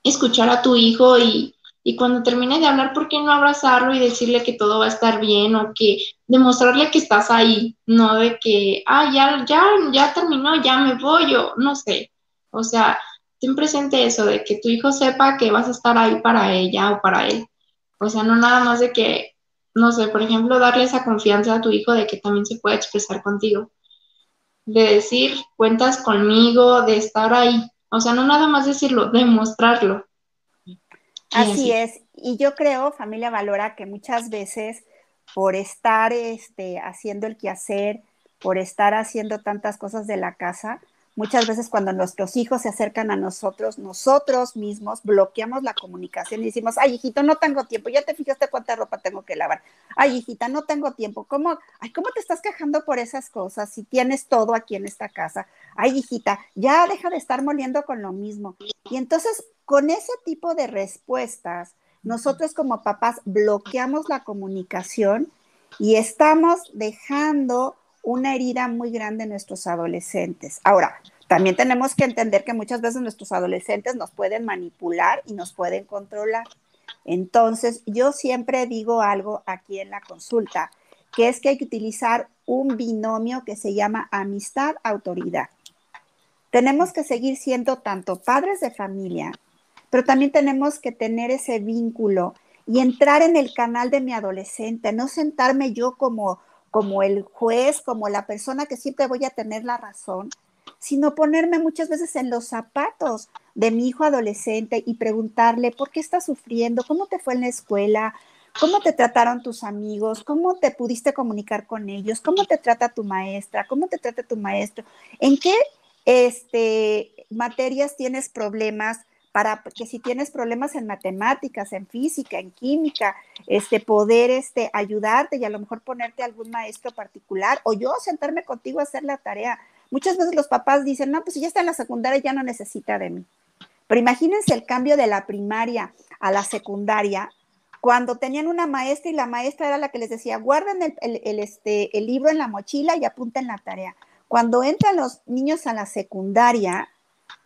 escuchar a tu hijo y cuando termine de hablar, ¿por qué no abrazarlo y decirle que todo va a estar bien o que demostrarle que estás ahí, no de que, ya terminó, ya me voy o no sé. O sea, ten presente eso, de que tu hijo sepa que vas a estar ahí para ella o para él. O sea, no nada más de que, no sé, por ejemplo, darle esa confianza a tu hijo de que también se puede expresar contigo, de decir, cuentas conmigo, de estar ahí. O sea, no nada más decirlo, demostrarlo. Y Así así. es, y yo creo, familia Valora, que muchas veces por estar haciendo el quehacer, por estar haciendo tantas cosas de la casa, muchas veces cuando nuestros hijos se acercan a nosotros, nosotros mismos bloqueamos la comunicación y decimos, ay, hijito, no tengo tiempo, ya te fijaste cuánta ropa tengo que lavar. Ay, hijita, no tengo tiempo. ¿Cómo te estás quejando por esas cosas si tienes todo aquí en esta casa? Ay, hijita, ya deja de estar moliendo con lo mismo. Y entonces, con ese tipo de respuestas, nosotros como papás bloqueamos la comunicación y estamos dejando una herida muy grande en nuestros adolescentes. Ahora, también tenemos que entender que muchas veces nuestros adolescentes nos pueden manipular y nos pueden controlar. Entonces, yo siempre digo algo aquí en la consulta, que es que hay que utilizar un binomio que se llama amistad-autoridad. Tenemos que seguir siendo tanto padres de familia, pero también tenemos que tener ese vínculo y entrar en el canal de mi adolescente, no sentarme yo como el juez, como la persona que siempre voy a tener la razón, sino ponerme muchas veces en los zapatos de mi hijo adolescente y preguntarle, ¿por qué estás sufriendo? ¿Cómo te fue en la escuela? ¿Cómo te trataron tus amigos? ¿Cómo te pudiste comunicar con ellos? ¿Cómo te trata tu maestra? ¿Cómo te trata tu maestro? ¿En qué materias tienes problemas? Para que si tienes problemas en matemáticas, en física, en química, poder ayudarte y a lo mejor ponerte algún maestro particular o yo sentarme contigo a hacer la tarea. Muchas veces los papás dicen, no, pues si ya está en la secundaria ya no necesita de mí. Pero imagínense el cambio de la primaria a la secundaria, cuando tenían una maestra y la maestra era la que les decía, guarden el libro en la mochila y apunten la tarea. Cuando entran los niños a la secundaria,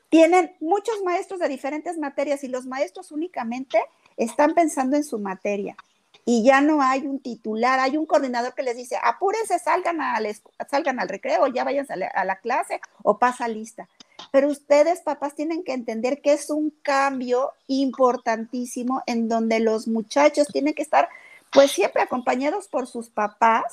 tienen muchos maestros de diferentes materias y los maestros únicamente están pensando en su materia. Y ya no hay un titular, hay un coordinador que les dice, apúrense, salgan al recreo, ya vayan a la clase o pasa lista. Pero ustedes, papás, tienen que entender que es un cambio importantísimo en donde los muchachos tienen que estar, pues siempre acompañados por sus papás.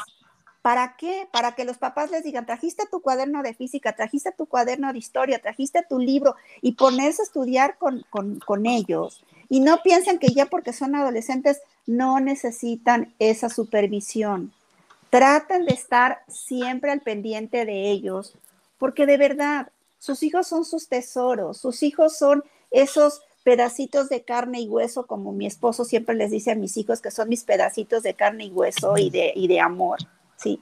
¿Para qué? Para que los papás les digan, trajiste tu cuaderno de física, trajiste tu cuaderno de historia, trajiste tu libro y ponerse a estudiar con ellos. Y no piensen que ya porque son adolescentes no necesitan esa supervisión. Traten de estar siempre al pendiente de ellos, porque de verdad, sus hijos son sus tesoros, sus hijos son esos pedacitos de carne y hueso, como mi esposo siempre les dice a mis hijos, que son mis pedacitos de carne y hueso y de amor, ¿sí?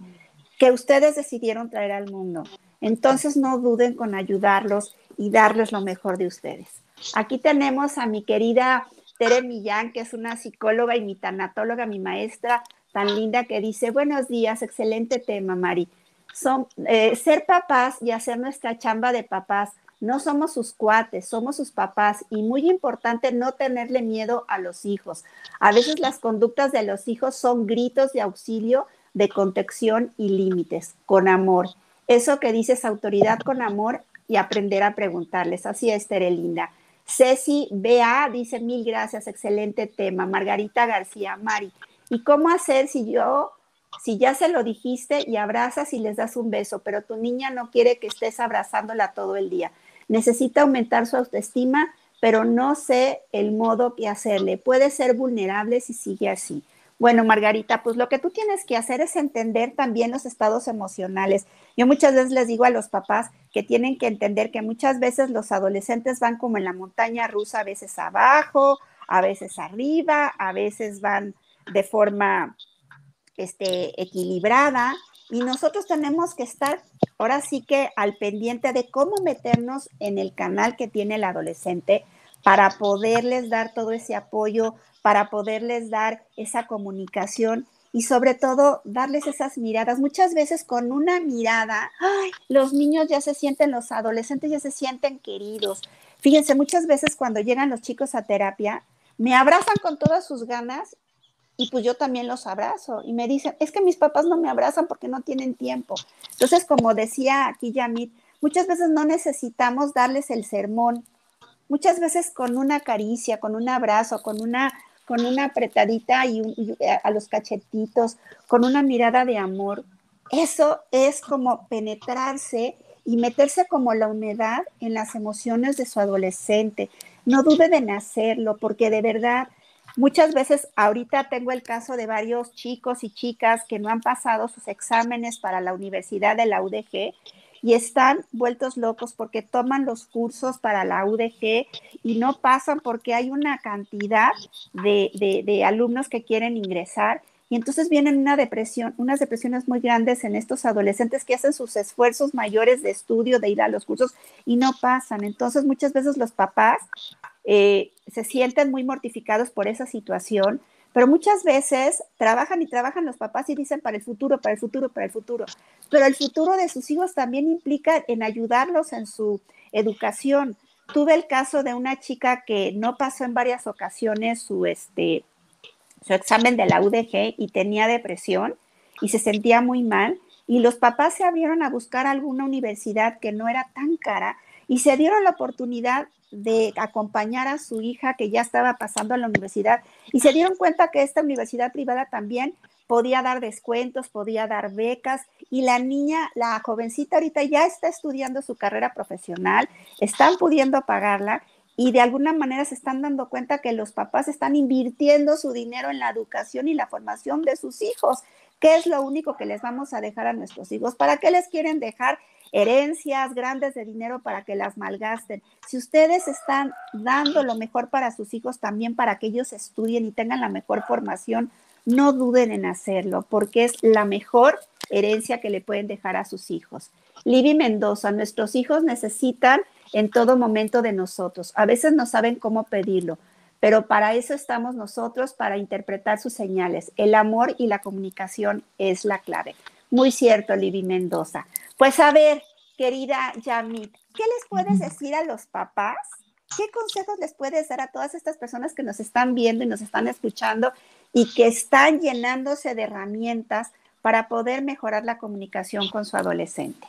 Que ustedes decidieron traer al mundo. Entonces no duden con ayudarlos y darles lo mejor de ustedes. Aquí tenemos a mi querida Tere Millán, que es una psicóloga y mi tanatóloga, mi maestra tan linda, que dice, buenos días, excelente tema, Mari. Ser papás y hacer nuestra chamba de papás. No somos sus cuates, somos sus papás y muy importante no tenerle miedo a los hijos. A veces las conductas de los hijos son gritos de auxilio, de contención y límites, con amor. Eso que dices, autoridad con amor y aprender a preguntarles. Así es, Tere linda. Ceci B.A. dice, mil gracias, excelente tema. Margarita García, Mari, ¿y cómo hacer si ya se lo dijiste y abrazas y les das un beso, pero tu niña no quiere que estés abrazándola todo el día? Necesita aumentar su autoestima, pero no sé el modo que hacerle. Puede ser vulnerable si sigue así. Bueno, Margarita, pues lo que tú tienes que hacer es entender también los estados emocionales. Yo muchas veces les digo a los papás que tienen que entender que muchas veces los adolescentes van como en la montaña rusa, a veces abajo, a veces arriba, a veces van de forma equilibrada, y nosotros tenemos que estar ahora sí que al pendiente de cómo meternos en el canal que tiene el adolescente para poderles dar todo ese apoyo, para poderles dar esa comunicación y sobre todo darles esas miradas. Muchas veces con una mirada, ¡ay!, los niños ya se sienten, los adolescentes ya se sienten queridos. Fíjense, muchas veces cuando llegan los chicos a terapia, me abrazan con todas sus ganas y pues yo también los abrazo. Y me dicen, es que mis papás no me abrazan porque no tienen tiempo. Entonces, como decía aquí Yamit, muchas veces no necesitamos darles el sermón. Muchas veces con una caricia, con un abrazo, con una apretadita y a los cachetitos, con una mirada de amor, eso es como penetrarse y meterse como la humedad en las emociones de su adolescente. No dude en hacerlo, porque de verdad, muchas veces, ahorita tengo el caso de varios chicos y chicas que no han pasado sus exámenes para la universidad de la UDG y están vueltos locos porque toman los cursos para la UDG y no pasan porque hay una cantidad de alumnos que quieren ingresar, y entonces vienen unas depresiones muy grandes en estos adolescentes que hacen sus esfuerzos mayores de estudio, de ir a los cursos y no pasan. Entonces muchas veces los papás se sienten muy mortificados por esa situación, pero muchas veces trabajan y trabajan los papás y dicen para el futuro, para el futuro, para el futuro. Pero el futuro de sus hijos también implica en ayudarlos en su educación. Tuve el caso de una chica que no pasó en varias ocasiones su examen de la UDG y tenía depresión y se sentía muy mal, y los papás se abrieron a buscar alguna universidad que no era tan cara y se dieron la oportunidad de acompañar a su hija que ya estaba pasando a la universidad, y se dieron cuenta que esta universidad privada también podía dar descuentos, podía dar becas, y la niña, la jovencita ahorita ya está estudiando su carrera profesional, están pudiendo pagarla, y de alguna manera se están dando cuenta que los papás están invirtiendo su dinero en la educación y la formación de sus hijos. ¿Qué es lo único que les vamos a dejar a nuestros hijos? ¿Para qué les quieren dejar herencias grandes de dinero para que las malgasten? Si ustedes están dando lo mejor para sus hijos, también para que ellos estudien y tengan la mejor formación, no duden en hacerlo, porque es la mejor herencia que le pueden dejar a sus hijos. Libby Mendoza, nuestros hijos necesitan en todo momento de nosotros. A veces no saben cómo pedirlo, pero para eso estamos nosotros, para interpretar sus señales. El amor y la comunicación es la clave. Muy cierto, Libby Mendoza. Pues a ver, querida Yamit, ¿qué les puedes decir a los papás? ¿Qué consejos les puedes dar a todas estas personas que nos están viendo y nos están escuchando y que están llenándose de herramientas para poder mejorar la comunicación con su adolescente?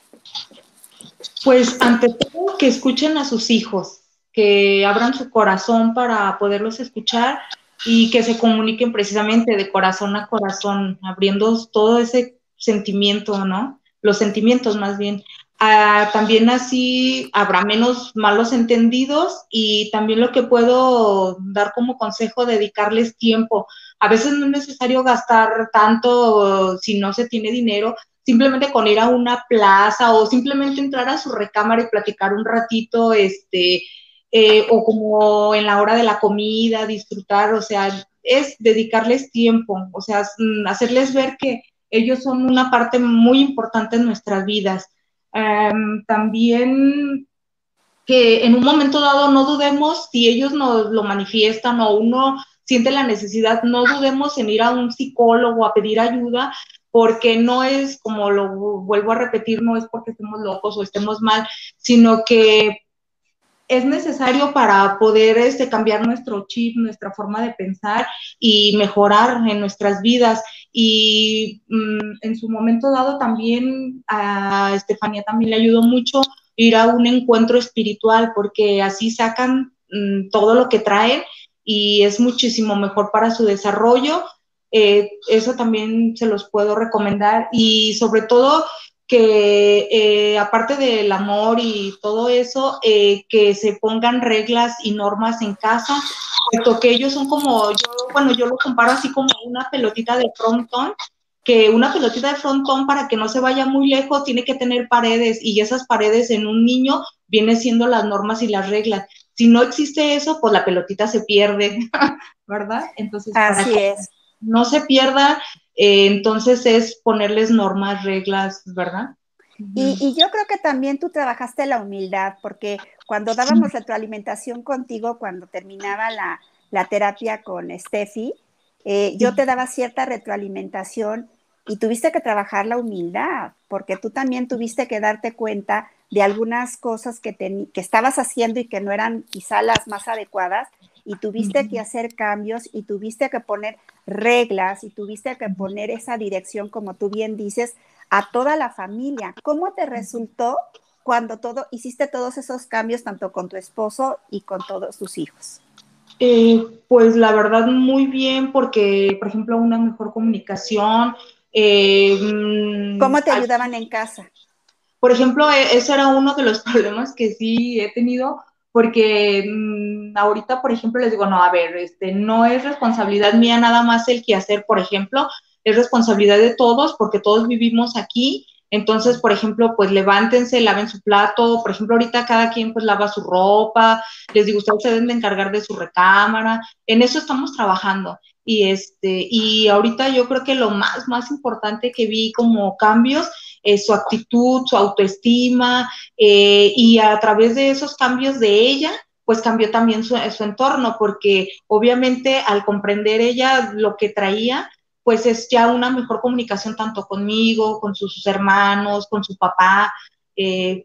Pues ante todo que escuchen a sus hijos, que abran su corazón para poderlos escuchar y que se comuniquen precisamente de corazón a corazón, abriendo todo ese sentimiento, ¿no? Los sentimientos más bien. También así habrá menos malos entendidos, y también lo que puedo dar como consejo, dedicarles tiempo. A veces no es necesario gastar tanto si no se tiene dinero, simplemente con ir a una plaza o simplemente entrar a su recámara y platicar un ratito, o como en la hora de la comida, disfrutar, o sea, es dedicarles tiempo, o sea, hacerles ver que ellos son una parte muy importante en nuestras vidas. También que en un momento dado no dudemos, si ellos nos lo manifiestan o uno siente la necesidad, no dudemos en ir a un psicólogo a pedir ayuda, porque no es, como lo vuelvo a repetir, no es porque estemos locos o estemos mal, sino que es necesario para poder cambiar nuestro chip, nuestra forma de pensar y mejorar en nuestras vidas. Y en su momento dado también a Estefanía también le ayudó mucho ir a un encuentro espiritual, porque así sacan todo lo que traen y es muchísimo mejor para su desarrollo. Eso también se los puedo recomendar, y sobre todo que aparte del amor y todo eso, que se pongan reglas y normas en casa, puesto que ellos son como, yo lo comparo así como una pelotita de frontón, que una pelotita de frontón, para que no se vaya muy lejos, tiene que tener paredes, y esas paredes en un niño vienen siendo las normas y las reglas. si no existe eso, pues la pelotita se pierde, ¿verdad? Entonces, para Así que es. no se pierda, entonces es ponerles normas, reglas, ¿verdad? Y yo creo que también tú trabajaste la humildad, porque cuando dábamos retroalimentación contigo, cuando terminaba la terapia con Steffi, yo te daba cierta retroalimentación y tuviste que trabajar la humildad, porque tú también tuviste que darte cuenta de algunas cosas que estabas haciendo y que no eran quizá las más adecuadas, y tuviste que hacer cambios y tuviste que poner reglas y tuviste que poner esa dirección, como tú bien dices, a toda la familia. ¿Cómo te resultó cuando hiciste todos esos cambios, tanto con tu esposo y con todos tus hijos? Pues la verdad muy bien, porque, por ejemplo, una mejor comunicación. ¿Cómo te ayudaban en casa? Por ejemplo, ese era uno de los problemas que sí he tenido, porque ahorita, por ejemplo, les digo, no, a ver, no es responsabilidad mía nada más el quehacer, por ejemplo, es responsabilidad de todos, porque todos vivimos aquí. Entonces, por ejemplo, pues levántense, laven su plato. Por ejemplo, ahorita cada quien pues lava su ropa. Les digo, ustedes se deben de encargar de su recámara. En eso estamos trabajando. Y ahorita yo creo que lo más importante que vi como cambios es su actitud, su autoestima, y a través de esos cambios de ella, pues cambió también su entorno, porque obviamente al comprender ella lo que traía, pues es ya una mejor comunicación tanto conmigo, con sus hermanos, con su papá.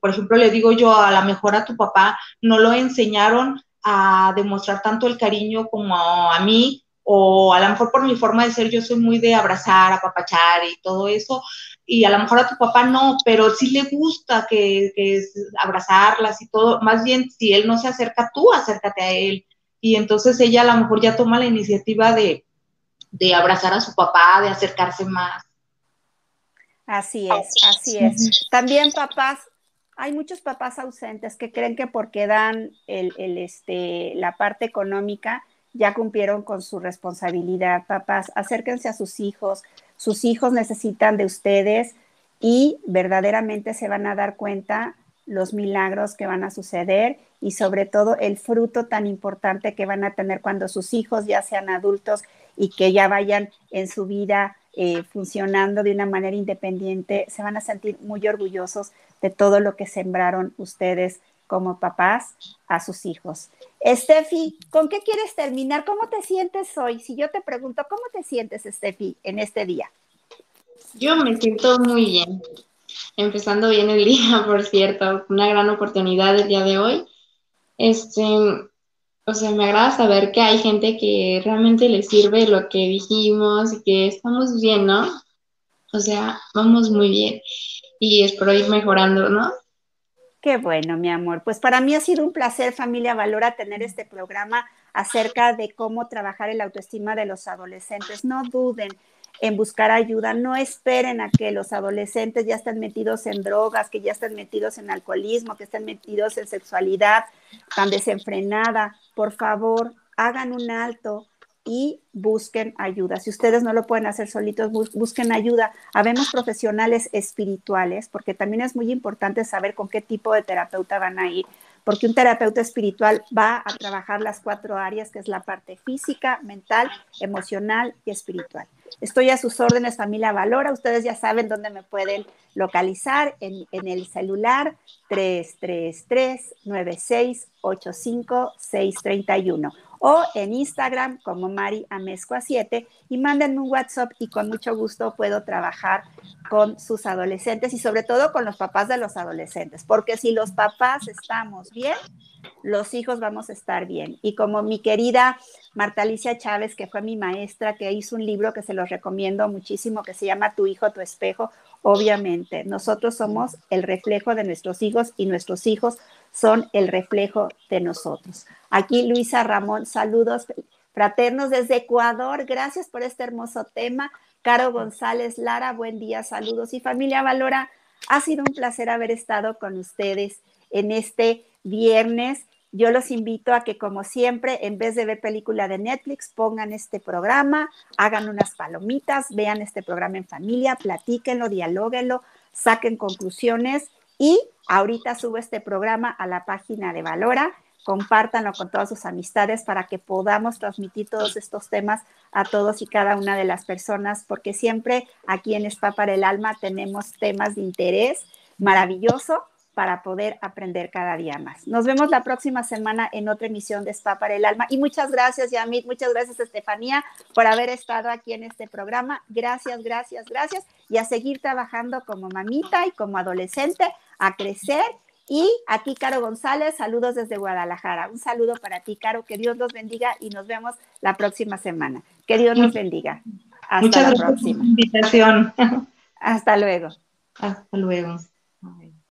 Por ejemplo, le digo yo, a lo mejor a tu papá no lo enseñaron a demostrar tanto el cariño como a mí, o a lo mejor por mi forma de ser, yo soy muy de abrazar, apapachar y todo eso, y a lo mejor a tu papá no, pero sí le gusta que es abrazarlas y todo. Más bien, si él no se acerca, tú acércate a él. Y entonces ella a lo mejor ya toma la iniciativa de abrazar a su papá, de acercarse más. Así es, así es. También papás, hay muchos papás ausentes que creen que porque dan la parte económica ya cumplieron con su responsabilidad. Papás, acérquense a sus hijos necesitan de ustedes y verdaderamente se van a dar cuenta los milagros que van a suceder y sobre todo el fruto tan importante que van a tener cuando sus hijos ya sean adultos y que ya vayan en su vida funcionando de una manera independiente. Se van a sentir muy orgullosos de todo lo que sembraron ustedes como papás a sus hijos. Steffi, ¿con qué quieres terminar? ¿Cómo te sientes hoy? Si yo te pregunto, ¿cómo te sientes, Steffi, en este día? Yo me siento muy bien, empezando bien el día, por cierto, una gran oportunidad el día de hoy. Este, o sea, me agrada saber que hay gente que realmente le sirve lo que dijimos y que estamos bien, ¿no? O sea, vamos muy bien y espero ir mejorando, ¿no? Qué bueno, mi amor. Pues para mí ha sido un placer, familia Valora, tener este programa acerca de cómo trabajar el autoestima de los adolescentes. No duden en buscar ayuda, no esperen a que los adolescentes ya estén metidos en drogas, que ya estén metidos en alcoholismo, que estén metidos en sexualidad tan desenfrenada. Por favor, hagan un alto y busquen ayuda. Si ustedes no lo pueden hacer solitos, busquen ayuda. Habemos profesionales espirituales, porque también es muy importante saber con qué tipo de terapeuta van a ir, porque un terapeuta espiritual va a trabajar las 4 áreas, que es la parte física, mental, emocional y espiritual. Estoy a sus órdenes, familia Valora. Ustedes ya saben dónde me pueden localizar en el celular 333-9685-631 o en Instagram como Mari Amezcua 7 y mándenme un WhatsApp y con mucho gusto puedo trabajar con sus adolescentes y sobre todo con los papás de los adolescentes, porque si los papás estamos bien, los hijos vamos a estar bien. Y como mi querida Marta Alicia Chávez, que fue mi maestra, que hizo un libro que se los recomiendo muchísimo, que se llama Tu hijo, tu espejo, obviamente nosotros somos el reflejo de nuestros hijos y nuestros hijos son el reflejo de nosotros. Aquí Luisa Ramón, saludos fraternos desde Ecuador, gracias por este hermoso tema. Caro González Lara, buen día, saludos. Y familia Valora, ha sido un placer haber estado con ustedes en este viernes. Yo los invito a que, como siempre, en vez de ver película de Netflix, pongan este programa, hagan unas palomitas, vean este programa en familia, platíquenlo, dialóguenlo, saquen conclusiones y ahorita subo este programa a la página de Valora compártanlo con todas sus amistades para que podamos transmitir todos estos temas a todos y cada una de las personas, porque siempre aquí en Spa para el Alma tenemos temas de interés maravilloso para poder aprender cada día más. Nos vemos la próxima semana en otra emisión de Spa para el Alma. Y muchas gracias, Yamit, muchas gracias, Estefanía, por haber estado aquí en este programa. Gracias, gracias, gracias. Y a seguir trabajando como mamita y como adolescente, a crecer. Y aquí, Caro González, saludos desde Guadalajara. Un saludo para ti, Caro. Que Dios los bendiga y nos vemos la próxima semana. Que Dios los bendiga. Hasta la próxima. Muchas gracias por la invitación. Hasta luego. Hasta luego.